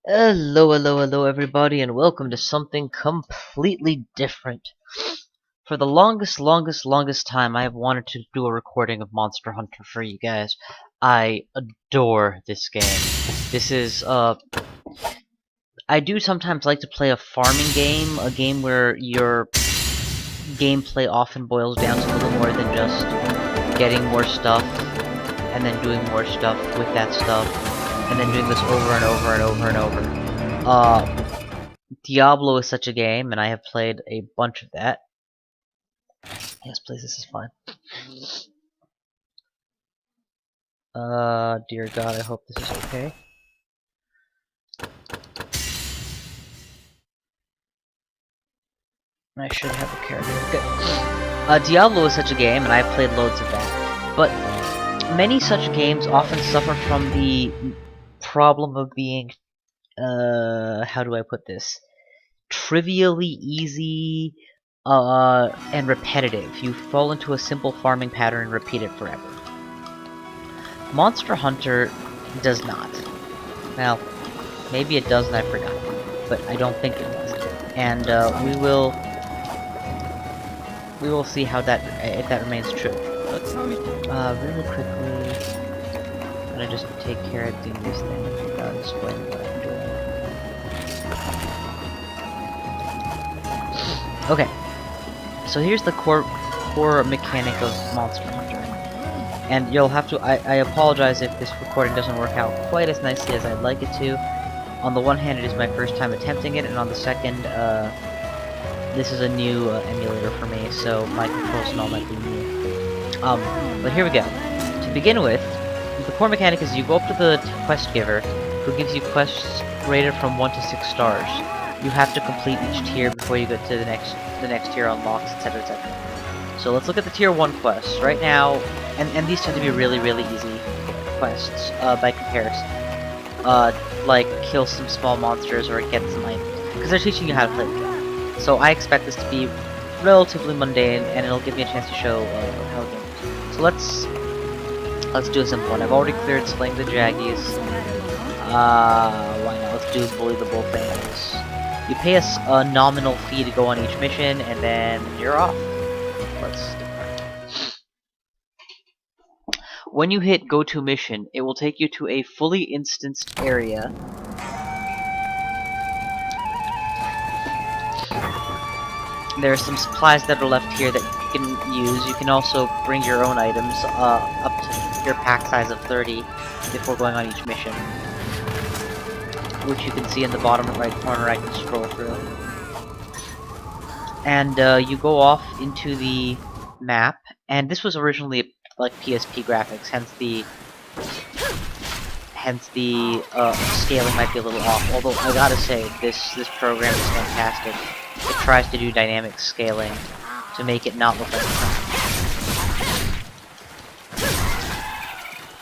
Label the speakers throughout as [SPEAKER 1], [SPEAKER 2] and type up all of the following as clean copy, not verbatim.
[SPEAKER 1] Hello everybody, and welcome to something completely different. For the longest time, I have wanted to do a recording of Monster Hunter for you guys. I adore this game. This is, I do sometimes like to play a farming game, a game where your gameplay often boils down to a little more than just getting more stuff, and then doing more stuff with that stuff, and then doing this over and over and over and over. Diablo is such a game, and I have played a bunch of that. Yes, please, this is fine. Dear God, I hope this is okay. I should have a character. Good. Diablo is such a game, and I've played loads of that. But many such games often suffer from the problem of being, how do I put this? Trivially easy, and repetitive. You fall into a simple farming pattern and repeat it forever. Monster Hunter does not. Well, maybe it does and I forgot, but I don't think it does. And we will see how that, if that remains true. Really quickly, I'm gonna just take care of doing these things without explaining what I'm doing. Okay, so here's the core mechanic of Monster Hunter. And you'll have to, I apologize if this recording doesn't work out quite as nicely as I'd like it to. On the one hand, it is my first time attempting it, and on the second, this is a new emulator for me, so my controls and all might be new. But here we go. To begin with, the core mechanic is you go up to the quest giver, who gives you quests rated from 1 to 6 stars. You have to complete each tier before you get to the next tier unlocks, etc., etc. So let's look at the tier 1 quests. Right now, and these tend to be really easy quests, by comparison. Like kill some small monsters or get some items, because they're teaching you how to play the game. So I expect this to be relatively mundane, and it'll give me a chance to show how the game is. So let's do a simple one. I've already cleared slaying the Jaggies. Why not? Let's do bully the Bullfangs. You pay us a nominal fee to go on each mission, and then you're off. Let's start. When you hit go to mission, it will take you to a fully instanced area. There are some supplies that are left here that you can use. You can also bring your own items up to your pack size of 30 before going on each mission, which you can see in the bottom right corner. I can scroll through. And you go off into the map, and this was originally like PSP graphics, hence the scaling might be a little off. Although I gotta say, this program is fantastic. It tries to do dynamic scaling to make it not look like a.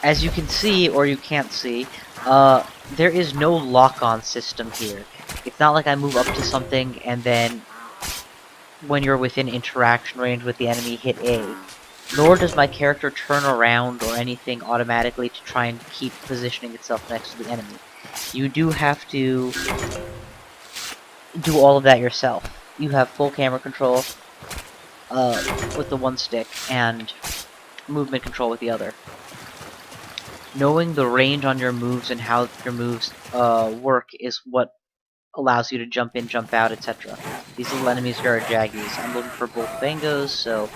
[SPEAKER 1] As you can see, or you can't see, there is no lock-on system here. It's not like I move up to something and then when you're within interaction range with the enemy, hit A. Nor does my character turn around or anything automatically to try and keep positioning itself next to the enemy. You do have to do all of that yourself. You have full camera control with the one stick and movement control with the other. Knowing the range on your moves and how your moves work is what allows you to jump in, jump out, etc. These little enemies here are Jaggies. I'm looking for both Bangos, so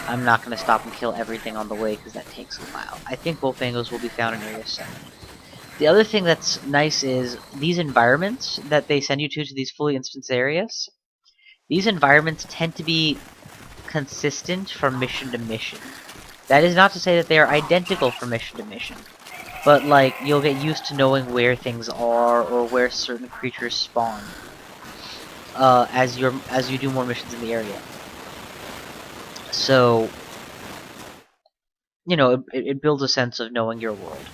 [SPEAKER 1] I'm not going to stop and kill everything on the way because that takes a while. I think both Bangos will be found in Area 7. The other thing that's nice is these environments that they send you to these fully instanced areas. These environments tend to be consistent from mission to mission. That is not to say that they are identical from mission to mission, but like you'll get used to knowing where things are or where certain creatures spawn as you do more missions in the area. So, you know, it builds a sense of knowing your world.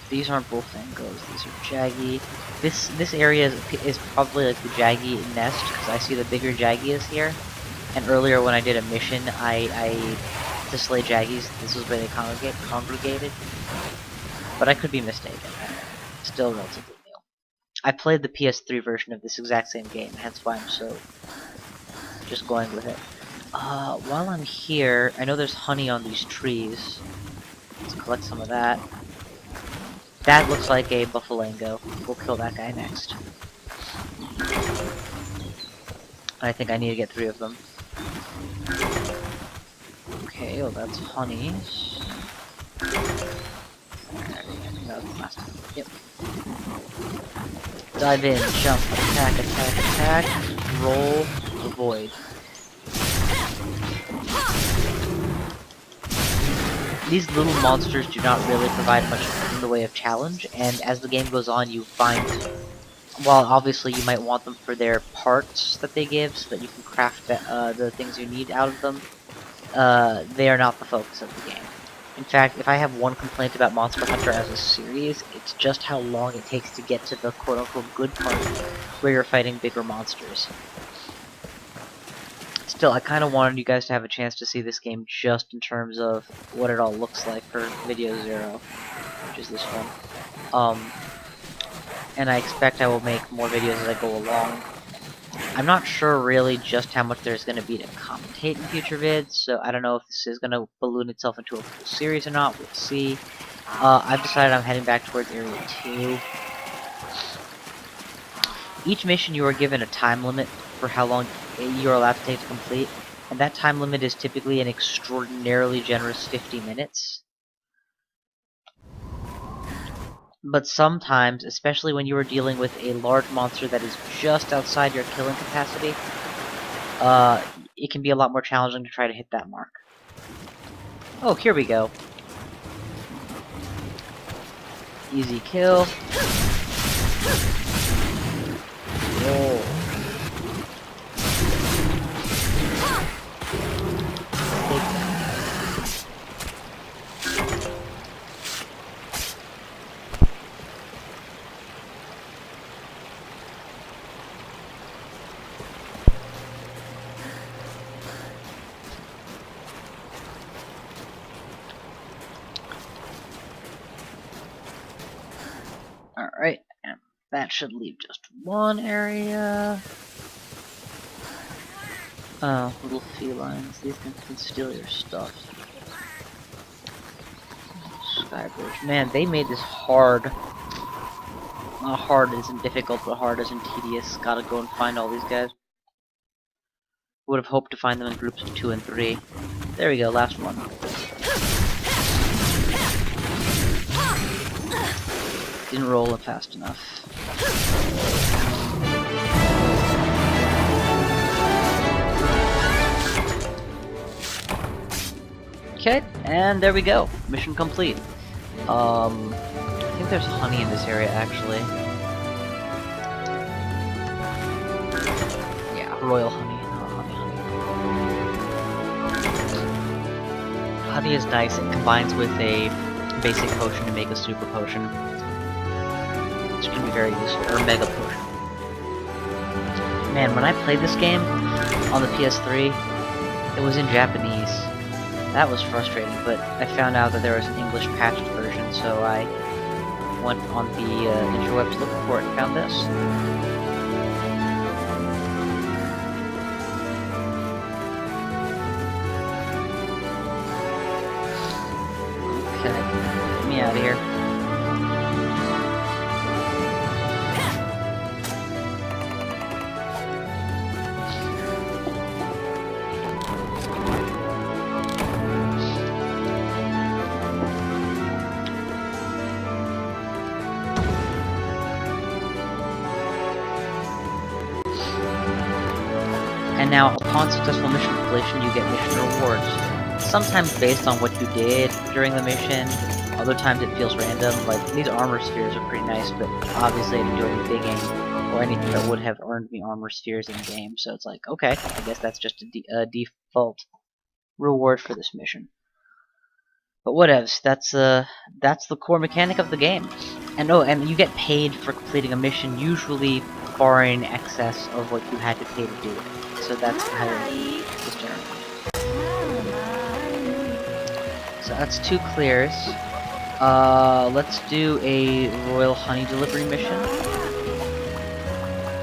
[SPEAKER 1] These aren't Bullfangos, these are Jaggy. This area is probably like the Jaggy nest, because I see the bigger Jaggy is here. And earlier when I did a mission, to slay Jaggies, this was where they congregated. But I could be mistaken. Still relatively new. I played the PS3 version of this exact same game, hence why I'm so just going with it. While I'm here, I know there's honey on these trees. Let's collect some of that. That looks like a Buffalango. We'll kill that guy next. I think I need to get 3 of them. Okay, well that's honey. That was the last one. Yep. Dive in, jump, attack, attack, attack, roll, avoid. These little monsters do not really provide much in the way of challenge, and as the game goes on you find, while obviously you might want them for their parts that they give so that you can craft the things you need out of them, they are not the focus of the game. In fact, if I have one complaint about Monster Hunter as a series, it's just how long it takes to get to the quote-unquote good part where you're fighting bigger monsters. Still, I kind of wanted you guys to have a chance to see this game just in terms of what it all looks like for Video Zero, which is this one. And I expect I will make more videos as I go along. I'm not sure really just how much there's going to be to commentate in future vids, so I don't know if this is going to balloon itself into a full series or not. We'll see. I've decided I'm heading back towards Area 2. Each mission you are given a time limit for how long you're allowed to take to complete, and that time limit is typically an extraordinarily generous 50 minutes. But sometimes, especially when you are dealing with a large monster that is just outside your killing capacity, it can be a lot more challenging to try to hit that mark. Oh, here we go. Easy kill. Roll. Alright, and that should leave just one area. Oh, little felines. These things can steal your stuff. Skybridge. Man, they made this hard. Not hard isn't difficult, but hard isn't tedious. Gotta go and find all these guys. Would have hoped to find them in groups of 2 and 3. There we go, last one. Didn't roll it fast enough. Okay, and there we go. Mission complete. I think there's honey in this area, actually. Yeah, royal honey, not honey. Honey is nice. It combines with a basic potion to make a super potion, which can be very useful, or a mega potion. Man, when I played this game on the PS3, it was in Japanese. That was frustrating, but I found out that there was an English patched version, so I went on the interwebs looking for it and found this. Okay, get me out of here. And now, upon successful mission completion, you get mission rewards. Sometimes based on what you did during the mission, other times it feels random. Like, these armor spheres are pretty nice, but obviously I didn't do any digging or anything that would have earned me armor spheres in the game, so it's like, okay, I guess that's just a default reward for this mission. But whatevs, that's the core mechanic of the game. And oh, and you get paid for completing a mission, usually far in excess of what you had to pay to do it. So that's how it's generated. So that's 2 clears. Let's do a royal honey delivery mission.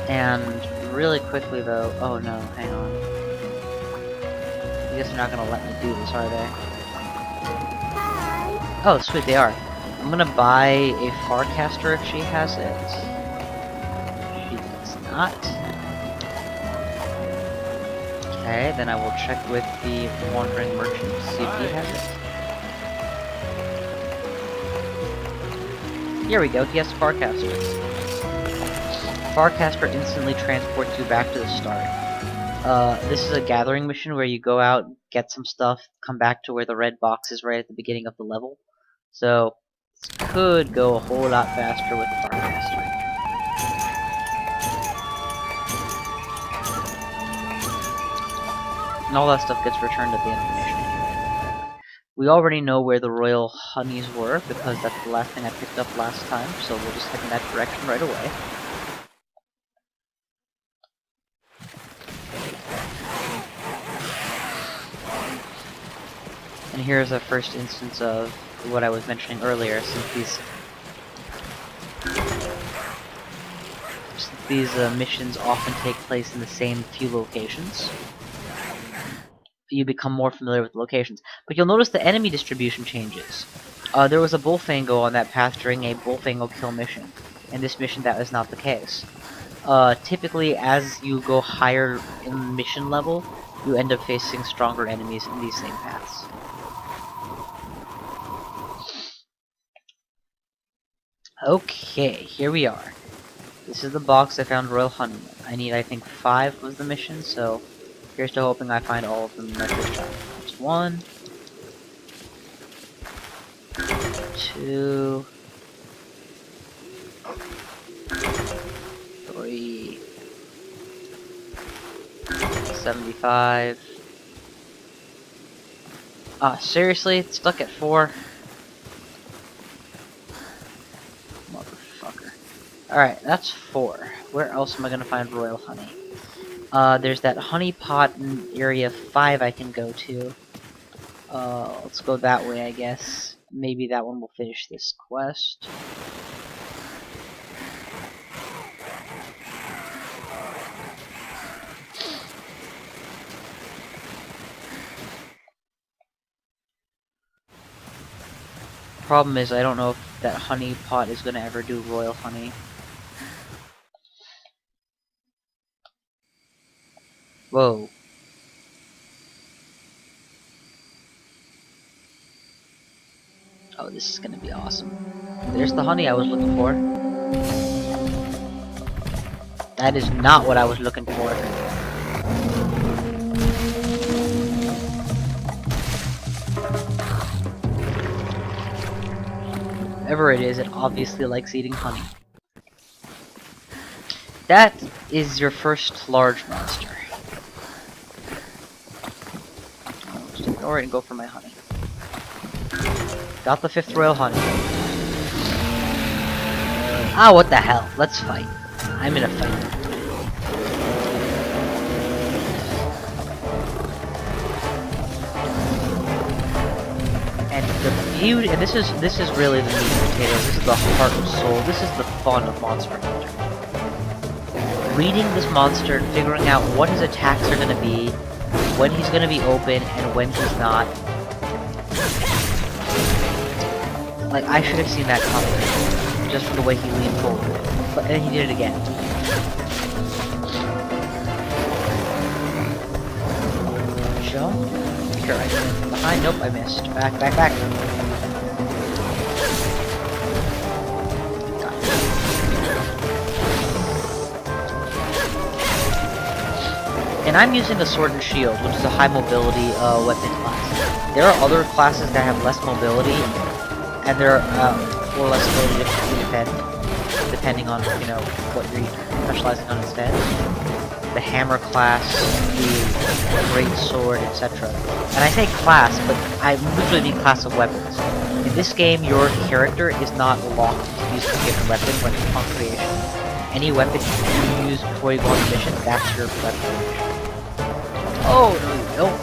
[SPEAKER 1] And really quickly though, oh no, hang on. I guess they're not gonna let me do this, are they? Oh, sweet, they are. I'm gonna buy a Farcaster if she has it. She does not. Okay, then I will check with the Wandering Merchant to see if he has it. Here we go, he has Farcaster. Farcaster instantly transports you back to the start. This is a gathering mission where you go out, get some stuff, come back to where the red box is right at the beginning of the level. So, this could go a whole lot faster with the Farcaster. And all that stuff gets returned at the end of the mission anyway. We already know where the royal honeys were, because that's the last thing I picked up last time, so we'll just head in that direction right away. And here's a first instance of what I was mentioning earlier, since these missions often take place in the same few locations. You become more familiar with the locations. But you'll notice the enemy distribution changes. There was a Bullfango on that path during a Bullfango kill mission. In this mission, that is not the case. Typically, as you go higher in mission level, you end up facing stronger enemies in these same paths. Okay, here we are. This is the box I found Royal Honey. I need, I think, 5 was the mission, so here's to hoping I find all of them in my first try. That's 1, 2, 3, 75. Seriously? It's stuck at 4? Motherfucker. Alright, that's 4. Where else am I gonna find Royal Honey? There's that honey pot in area 5 I can go to. Let's go that way, I guess. Maybe that one will finish this quest. Problem is, I don't know if that honey pot is gonna ever do royal honey. Whoa. Oh, this is gonna be awesome. There's the honey I was looking for. That is not what I was looking for. Whatever it is, it obviously likes eating honey. That is your first large monster. I'll just ignore it and go for my honey. Got the 5th royal honey. Ah, what the hell? Let's fight. I'm in a fight. And the beauty, and this is really the meat and potatoes. This is the heart and soul. This is the fun of Monster Hunter. Reading this monster and figuring out what his attacks are going to be, when he's going to be open, and when he's not. Like, I should have seen that coming, just for the way he leaned forward. But then he did it again. Jump? Sure, I did. From behind? Nope, I missed. Back, back, back. And I'm using a sword and shield, which is a high mobility weapon class. There are other classes that have less mobility, and they're or less ability to defend, depending on, you know, what you're specializing on instead. The hammer class, the great sword, etc. And I say class, but I usually mean class of weapons. In this game, your character is not locked to use a given weapon when it's on creation. Any weapon you use before you go on the mission, that's your weapon. Oh, no you don't.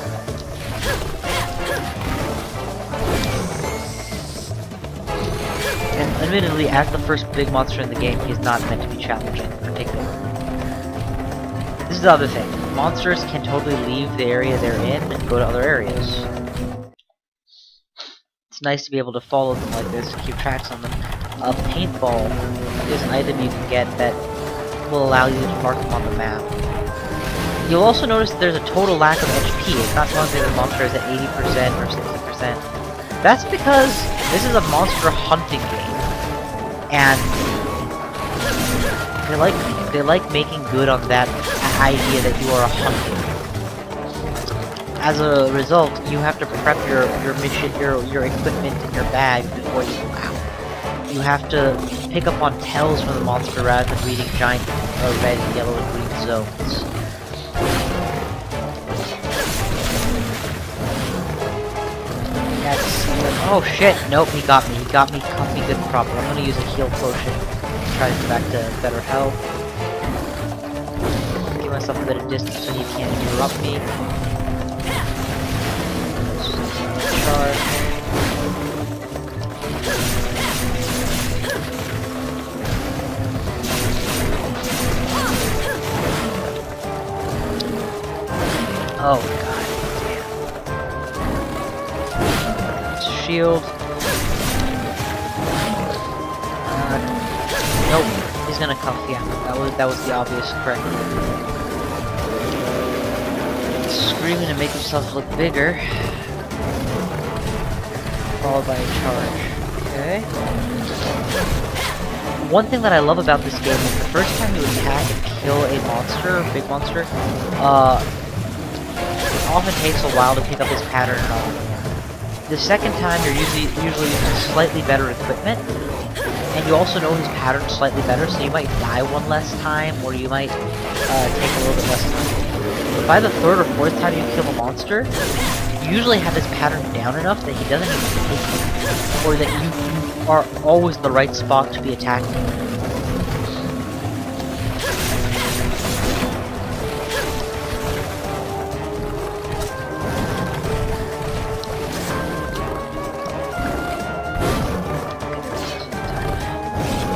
[SPEAKER 1] And admittedly, as the first big monster in the game, he's not meant to be challenging in particular. This is the other thing. Monsters can totally leave the area they're in and go to other areas. It's nice to be able to follow them like this, keep tracks on them. A paintball is an item you can get that will allow you to mark them on the map. You'll also notice that there's a total lack of HP. It's not telling me the monster is at 80% or 60%. That's because this is a monster hunting game. And they like making good on that idea that you are hunting. As a result, you have to prep your mission, your equipment in your bag before you go out. You have to pick up on tells from the monster rather than reading giant red, yellow, and green zones. Oh shit! Nope, he got me. He got me good and proper. I'm gonna use a heal potion to try to get back to better health. Give myself a bit of distance so he can't interrupt me. Charge. Oh god damn. Shield. Nope. He's gonna cuff, yeah. That was the obvious correct move. Screaming to make himself look bigger. Followed by a charge. Okay. One thing that I love about this game is the first time you attack and kill a monster, a big monster, it often takes a while to pick up his pattern and all. The second time you're usually using slightly better equipment, and you also know his pattern slightly better, so you might die one less time, or you might take a little bit less time. But by the third or fourth time you kill a monster, you usually have his pattern down enough that he doesn't even hit you, or that you are always in the right spot to be attacking.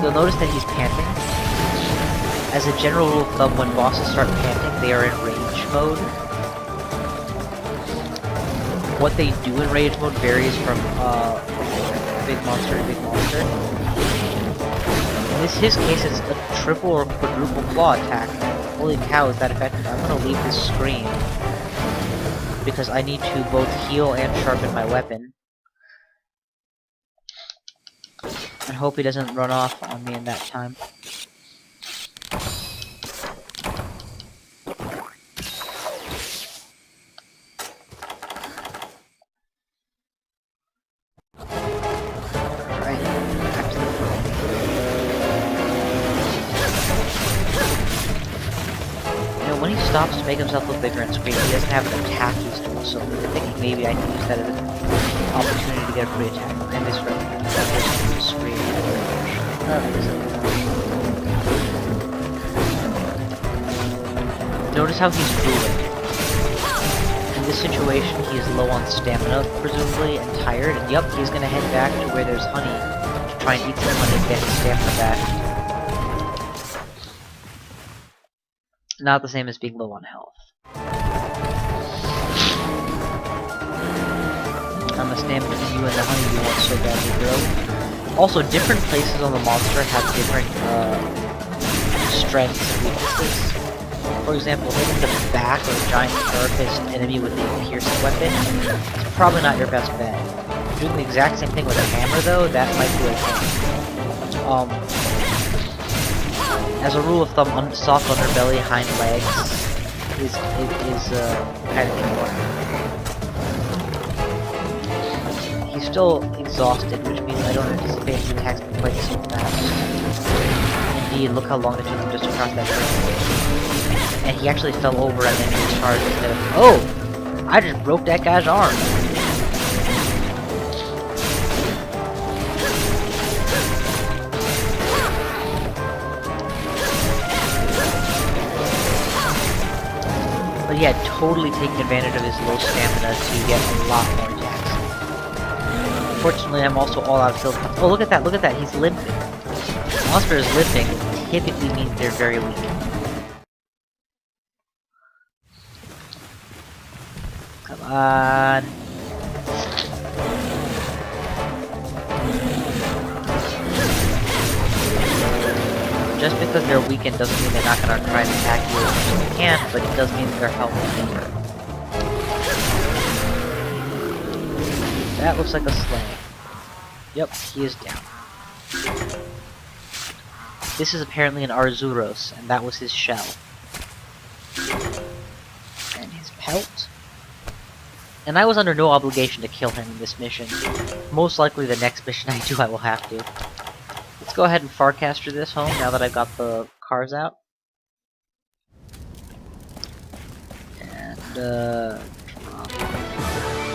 [SPEAKER 1] You'll notice that he's panting. As a general rule of thumb, when bosses start panting, they are in rage mode. What they do in rage mode varies from big monster to big monster. In his case, it's a triple or quadruple claw attack. Holy cow, is that effective? I'm gonna leave this screen because I need to both heal and sharpen my weapon. And hope he doesn't run off on me in that time. Alright, back to the front. You know, when he stops to make himself look bigger and scream, he doesn't have an attack he's doing, so I'm thinking maybe I can use that as an opportunity to get a free attack. I misread that. Scream. Notice how he's drooling. In this situation, he is low on stamina, presumably, and tired, and yup, he's gonna head back to where there's honey to try and eat some honey and get his stamina back. Not the same as being low on health. I'm a stamina for you and the honey you want so badly, girl. Also, different places on the monster have different strengths and weaknesses. For example, hitting the back of a giant therapist enemy with a piercing weapon is probably not your best bet. Doing the exact same thing with a hammer, though, that might be okay. As a rule of thumb, soft underbelly, hind legs is kind of important. He's still exhausted, which means I don't anticipate his attacks being quite so fast. Indeed, look how long it took him just to cross that bridge. And he actually fell over and then he charged instead of— oh! I just broke that guy's arm! But yeah, totally taking advantage of his low stamina to get a lot more attacks. Unfortunately, I'm also all out of health. Oh, look at that, he's limping. The monster is limping, typically means they're very weak. on. Just because they're weakened doesn't mean they're not gonna try and attack you as much as they can, but it does mean that their health is weaker. That looks like a slaying. Yep, he is down. This is apparently an Arzuros, and that was his shell. And his pelt. And I was under no obligation to kill him in this mission. Most likely the next mission I do I will have to. Let's go ahead and Farcaster this home now that I've got the cars out. And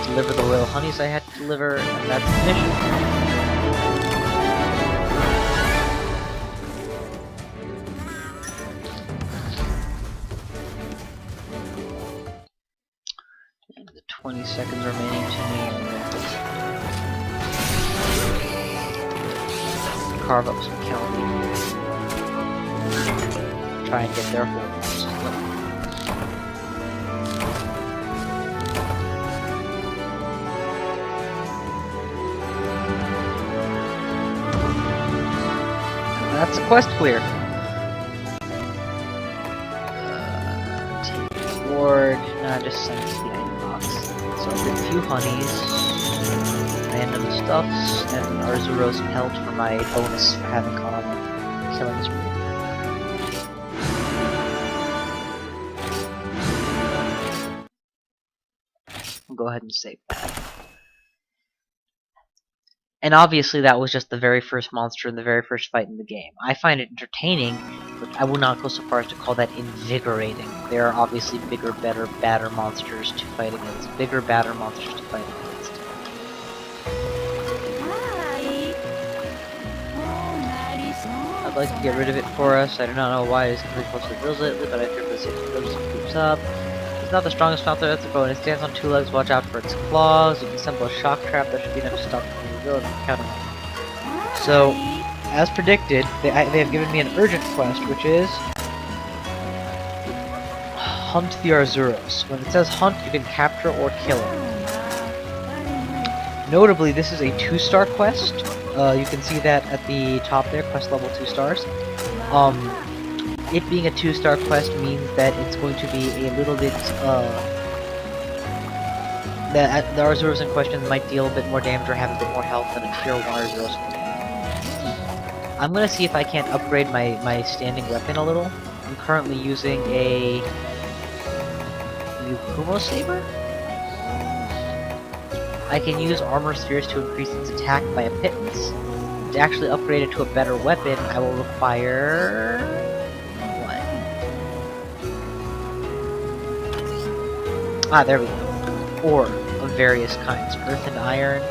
[SPEAKER 1] deliver the royal honeys I had to deliver, and that's the mission. And the 20 seconds remaining to me. Carve up some Kelly. Try and get their horns. That's a quest clear. Take reward. Nah, just send it to the item box. So I'll get a few honeys, random stuffs, and Arzuros pelt for my bonus for having gone on a killing spree. I'll go ahead and save that. And obviously that was just the very first monster in the very first fight in the game. I find it entertaining, but I would not go so far as to call that invigorating. There are obviously bigger, better, badder monsters to fight against. Bigger, badder monsters to fight against. I'd like to get rid of it for us. I do not know why it's completely close to the drills lately, but I figured this keeps up. It's not the strongest mount, that's a bonus. It stands on two legs, watch out for its claws. You can assemble a shock trap that should be enough to stop it. So, as predicted, they have given me an urgent quest, which is hunt the Arzuros. When it says hunt, you can capture or kill it. Notably, this is a 2-star quest. You can see that at the top there, quest level 2 stars. It being a 2-star quest means that it's going to be a little bit, that the Arzuros in question might deal a bit more damage or have a bit more health than a tier 1 Arzuros. I'm gonna see if I can't upgrade my standing weapon a little. I'm currently using a Yukumo Saber? I can use armor spheres to increase its attack by a pittance. To actually upgrade it to a better weapon, I will require... what? Ah, there we go. Ore of various kinds. Earth and iron,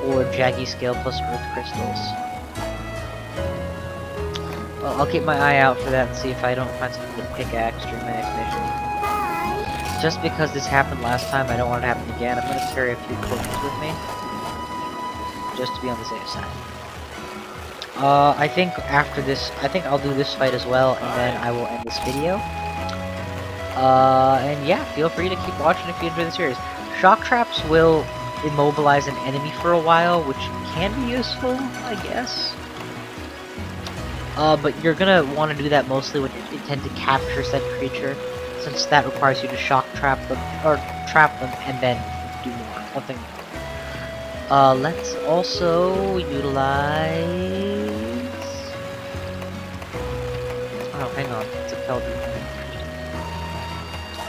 [SPEAKER 1] or jaggy scale plus earth crystals. Well, I'll keep my eye out for that and see if I don't find something to pickaxe during my next mission. Just because this happened last time, I don't want it to happen again. I'm going to carry a few potions with me, just to be on the safe side. I think after this, I'll do this fight as well, and then I will end this video. And yeah, feel free to keep watching if you enjoy the series. Shock traps will immobilize an enemy for a while, which can be useful, I guess. But you're gonna want to do that mostly when you intend to capture said creature, since that requires you to shock trap them, or trap them, and then do more. Nothing more. Let's also utilize... oh, hang on. It's a Kelby Horn.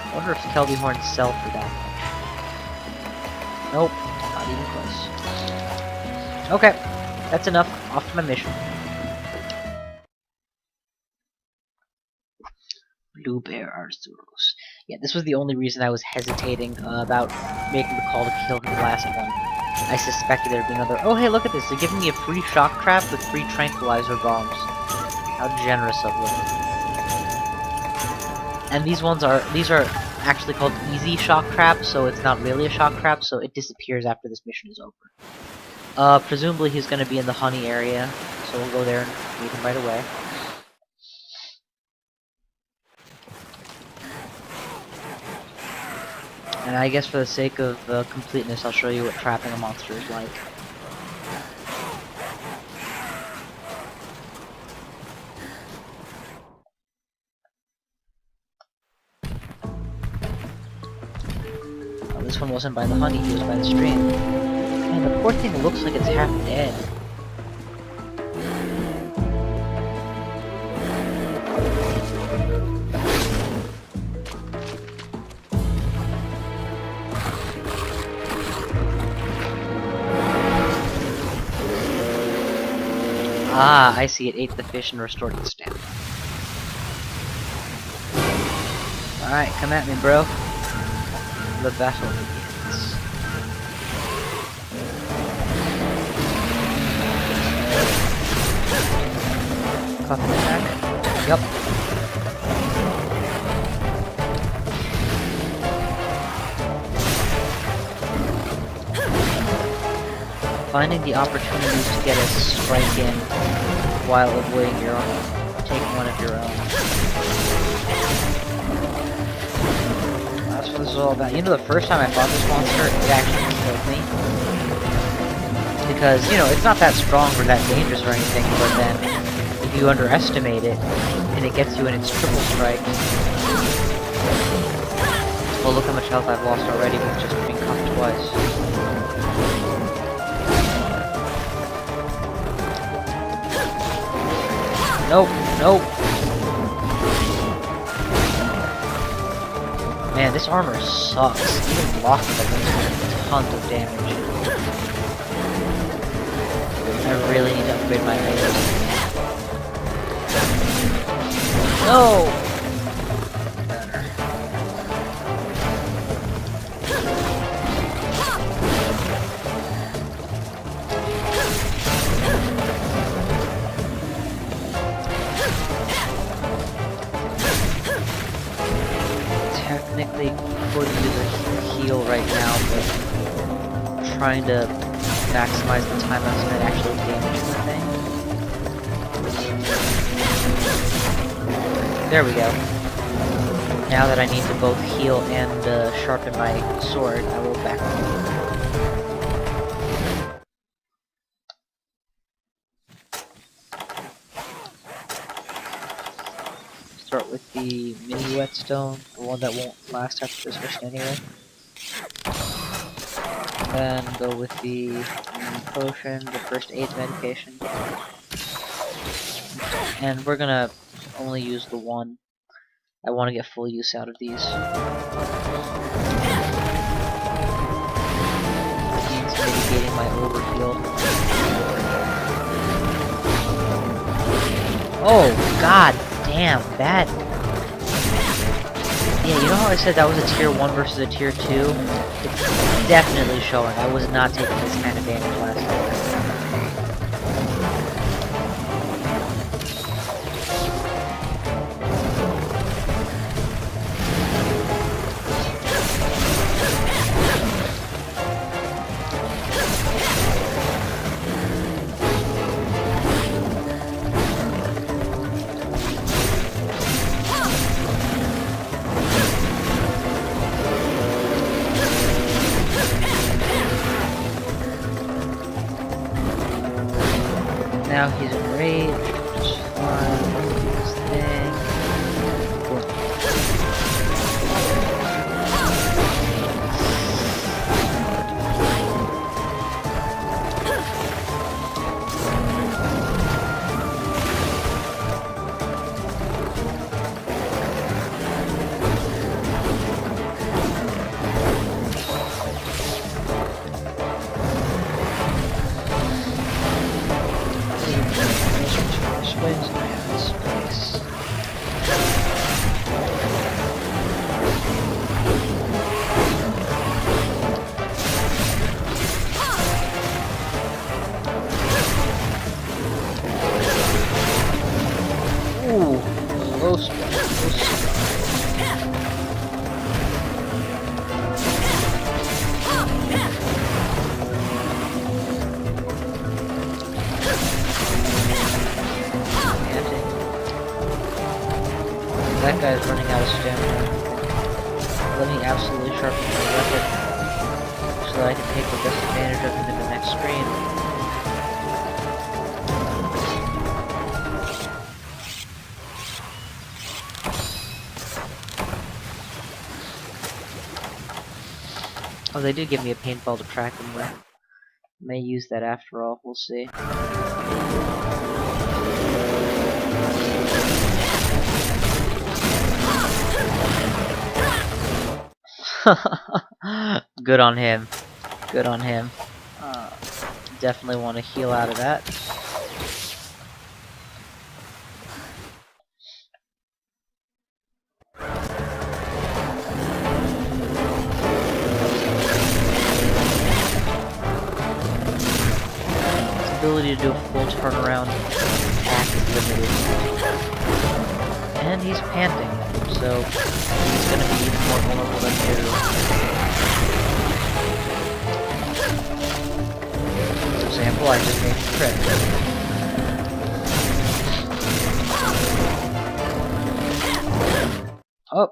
[SPEAKER 1] I wonder if Kelby Horns sell for that much. Nope. Not even close. Okay. That's enough. Off to my mission. Blue Bear Arzuros. Yeah, this was the only reason I was hesitating about making the call to kill him last one. I suspected there'd be another. Oh, hey, look at this! They're giving me a free shock trap with free tranquilizer bombs. How generous of them! And these are actually called easy shock traps, so it's not really a shock trap, so it disappears after this mission is over. Presumably he's going to be in the honey area, so we'll go there and meet him right away. And I guess for the sake of completeness, I'll show you what trapping a monster is like. Oh, this one wasn't by the honey, he was by the stream. Man, the poor thing looks like it's half dead. Ah, I see, it ate the fish and restored its stamina. Alright, come at me, bro. The battle begins. Coffin attack? Yup. Finding the opportunity to get a strike in while avoiding your own, taking one of your own. That's what this is all about. You know, the first time I fought this monster, it actually killed me. Because, you know, it's not that strong or that dangerous or anything, but then if you underestimate it, and it gets you in its triple strike. Well, look how much health I've lost already with just being caught twice. Nope, nope. Man, this armor sucks. Even blocking it does tons of damage. I really need to upgrade my items. No! Better. Technically could use a heal right now, but I'm trying to maximize the time I'm spent actually damaging the thing. There we go. Now that I need to both heal and sharpen my sword, I will back off. Start with the mini whetstone, the one that won't last after this mission anyway. Then go with the potion, the first aid medication. And we're gonna only use the one. I want to get full use out of these. Means mitigating my overheal. Oh, god damn, that. Yeah, you know how I said that was a tier 1 versus a tier 2? It's definitely showing. I was not taking this kind of damage last time. Now he's enraged, which is fine. Do his thing. Cool. Swings and I have space. Ooh, close one, close. That guy's running out of stamina. let me absolutely sharpen my weapon so that I can take the best advantage of him in the next screen. Oh, they did give me a paintball to track him with. May use that after all, we'll see. Good on him. Good on him. Definitely want to heal out of that. His ability to do a full turnaround attack is limited. And he's panting, so he's going to be even more vulnerable than usual. For example, I just made a crit. Oh,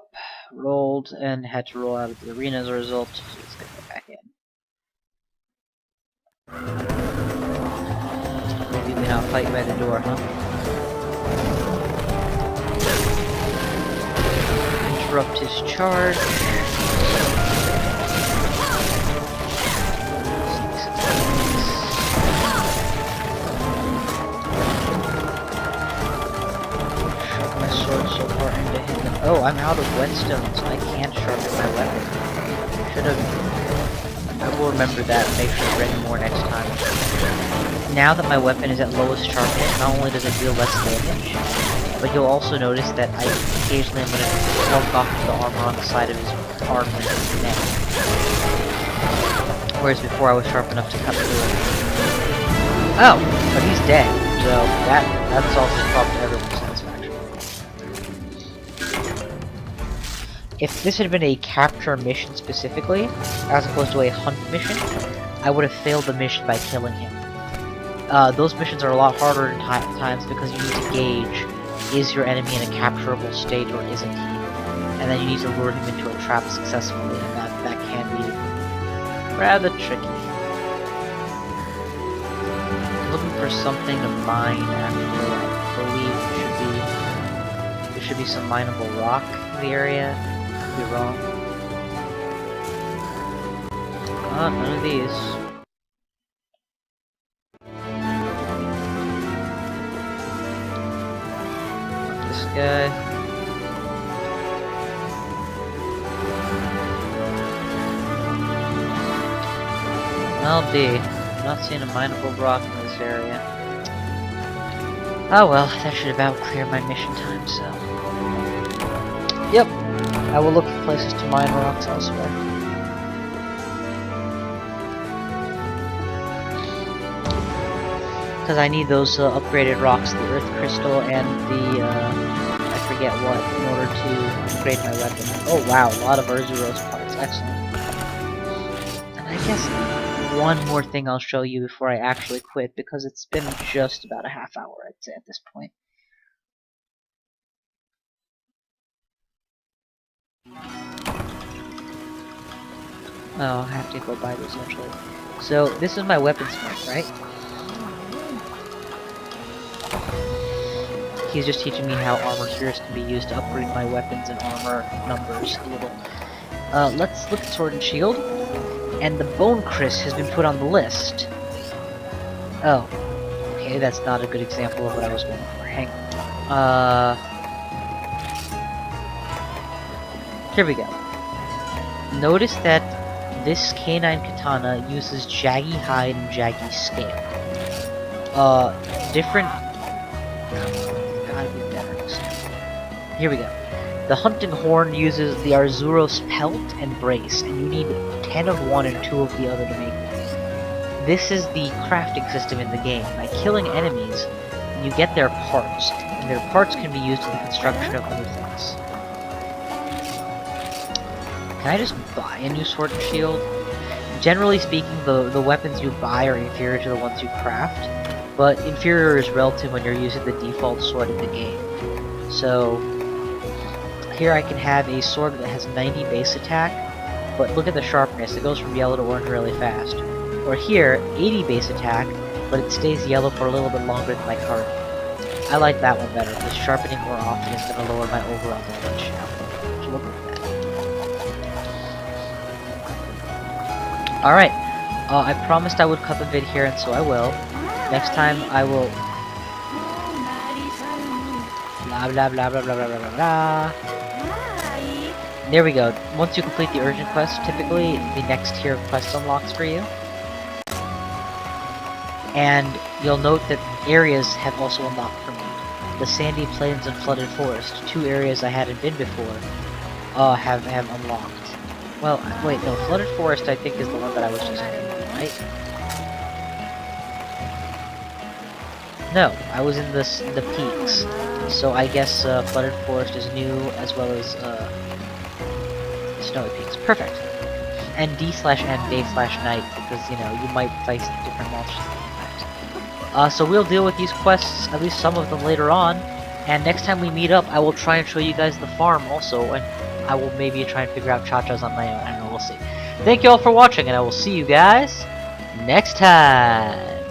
[SPEAKER 1] rolled and had to roll out of the arena as a result, so let's get that back in. Maybe we not fight by the door, huh? Interrupt his charge. Shove my sword so far into him. Oh, I'm out of whetstones. I can't sharpen my weapon. I will remember that and make sure to ready more next time. Now that my weapon is at lowest sharpness, not only does it deal less damage, but you'll also notice that I occasionally am going to plug off the armor on the side of his arm and his neck. Whereas before I was sharp enough to cut through it. Oh, but he's dead, so that solves the problem to everyone's satisfaction. If this had been a capture mission specifically, as opposed to a hunt mission, I would have failed the mission by killing him. Those missions are a lot harder in times because you need to gauge, is your enemy in a capturable state or isn't he? And then you need to lure him into a trap successfully, and that can be rather tricky. Looking for something to mine after, I believe there should be some mineable rock in the area. Could be wrong. None of these. This guy. Well, B. I'm not seeing a mineable rock in this area. Oh well, that should about clear my mission time, so... Yep, I will look for places to mine rocks elsewhere. Because I need those upgraded rocks, the earth crystal and the, I forget what, in order to upgrade my weapon. Oh wow, a lot of Arzuros parts, excellent. And I guess one more thing I'll show you before I actually quit, because it's been just about a half hour, I'd say, at this point. Oh, I have to go buy this eventually. So, this is my weaponsmith, right? He's just teaching me how armor cures can be used to upgrade my weapons and armor numbers a little. Let's look at sword and shield. And the bone Chris has been put on the list. Oh. Okay, that's not a good example of what I was going for. Hang on. Here we go. Notice that this canine katana uses jaggy hide and jaggy scale. Different... gotta be better this time. Here we go. The hunting horn uses the Arzuros pelt and brace, and you need 10 of one and 2 of the other to make it. This is the crafting system in the game. By killing enemies, you get their parts, and their parts can be used in the construction of other things. Can I just buy a new sword and shield? Generally speaking, the weapons you buy are inferior to the ones you craft, but inferior is relative when you're using the default sword in the game. So, here I can have a sword that has 90 base attack, but look at the sharpness, it goes from yellow to orange really fast. Or here, 80 base attack, but it stays yellow for a little bit longer than my current. I like that one better, because sharpening more often is going to lower my overall damage now. So look at that. Alright, I promised I would cut the vid here, and so I will. Next time I will... Blah blah blah blah blah blah blah blah. There we go. Once you complete the urgent quest, typically the next tier of quest unlocks for you. And you'll note that areas have also unlocked for me. The Sandy Plains and Flooded Forest, 2 areas I hadn't been before, have unlocked. Well, wait, no, Flooded Forest I think is the one that I was just in, right? No, I was in the peaks. So I guess Flooded Forest is new, as well as Snowy Peaks. Perfect. And D/N day/night, because you know you might face different monsters. So we'll deal with these quests, at least some of them, later on. And next time we meet up, I will try and show you guys the farm also, and I will maybe try and figure out Cha-Chas on my own. I don't know, we'll see. Thank you all for watching, and I will see you guys next time.